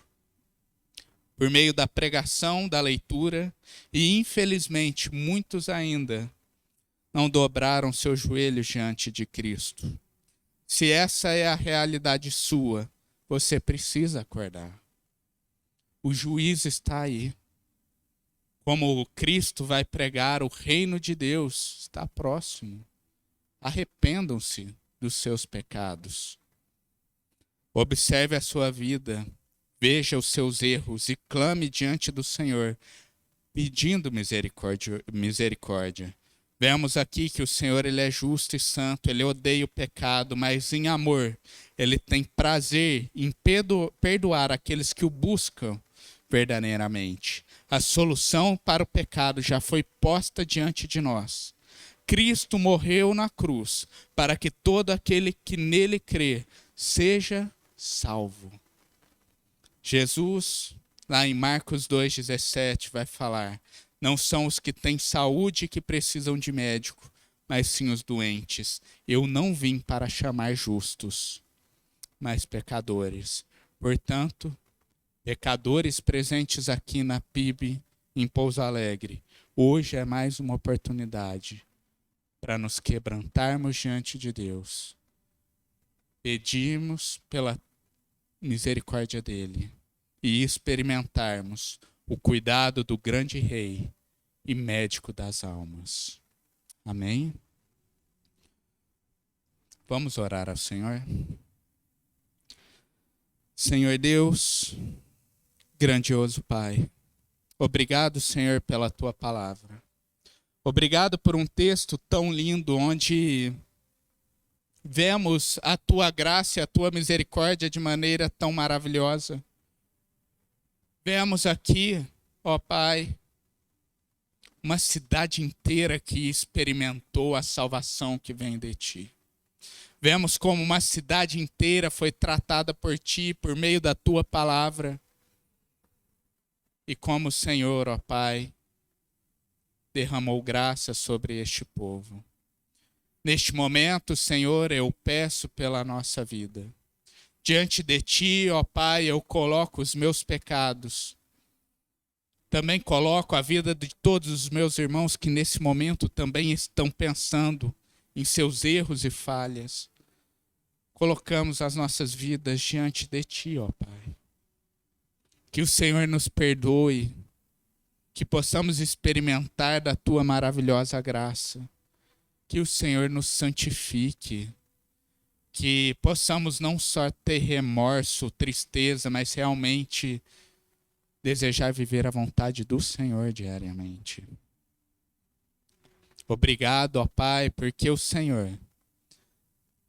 Por meio da pregação, da leitura, e infelizmente muitos ainda não dobraram seus joelhos diante de Cristo. Se essa é a realidade sua, você precisa acordar. O juiz está aí. Como Cristo vai pregar, o reino de Deus está próximo. Arrependam-se dos seus pecados. Observe a sua vida, veja os seus erros e clame diante do Senhor, pedindo misericórdia. Vemos aqui que o Senhor, ele é justo e santo, ele odeia o pecado, mas em amor, ele tem prazer em perdoar aqueles que o buscam verdadeiramente. A solução para o pecado já foi posta diante de nós. Cristo morreu na cruz para que todo aquele que nele crê seja salvo. Jesus, lá em Marcos 2,17, vai falar: não são os que têm saúde que precisam de médico, mas sim os doentes. Eu não vim para chamar justos, mas pecadores. Portanto, pecadores presentes aqui na PIB, em Pouso Alegre, hoje é mais uma oportunidade para nos quebrantarmos diante de Deus. Pedimos pela misericórdia dele e experimentarmos o cuidado do grande rei e médico das almas. Amém? Vamos orar ao Senhor. Senhor Deus, grandioso Pai, obrigado, Senhor, pela tua palavra. Obrigado por um texto tão lindo onde vemos a tua graça e a tua misericórdia de maneira tão maravilhosa. Vemos aqui, ó Pai, uma cidade inteira que experimentou a salvação que vem de ti. Vemos como uma cidade inteira foi tratada por ti por meio da tua palavra. E como o Senhor, ó Pai, derramou graça sobre este povo. Neste momento, Senhor, eu peço pela nossa vida. Diante de ti, ó Pai, eu coloco os meus pecados. Também coloco a vida de todos os meus irmãos que nesse momento também estão pensando em seus erros e falhas. Colocamos as nossas vidas diante de ti, ó Pai. Que o Senhor nos perdoe, que possamos experimentar da tua maravilhosa graça. Que o Senhor nos santifique, que possamos não só ter remorso, tristeza, mas realmente desejar viver a vontade do Senhor diariamente. Obrigado, ó Pai, porque o Senhor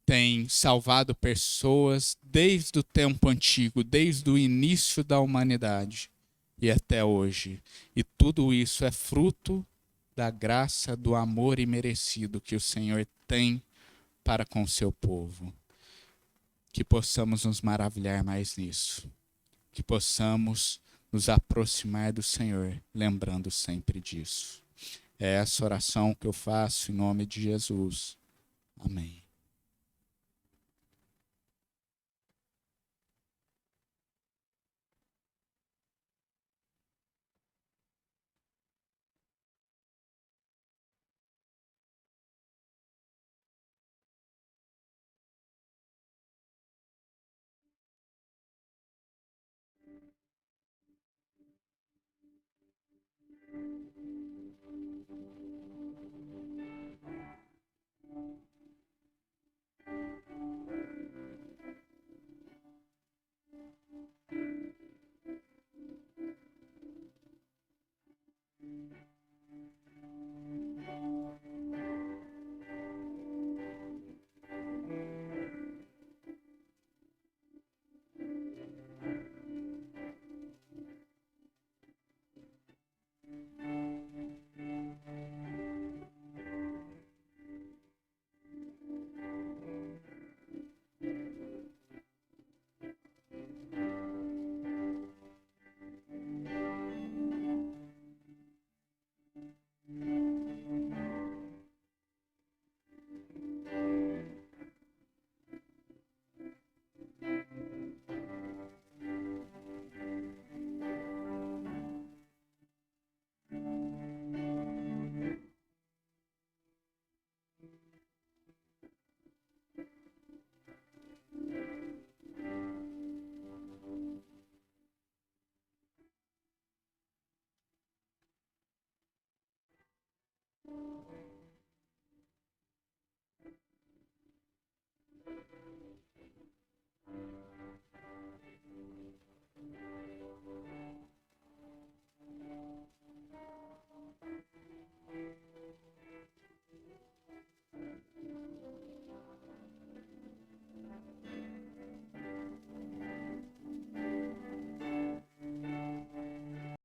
tem salvado pessoas desde o tempo antigo, desde o início da humanidade e até hoje. E tudo isso é fruto da graça, do amor imerecido que o Senhor tem para com o seu povo. Que possamos nos maravilhar mais nisso. Que possamos nos aproximar do Senhor, lembrando sempre disso. É essa oração que eu faço em nome de Jesus. Amém.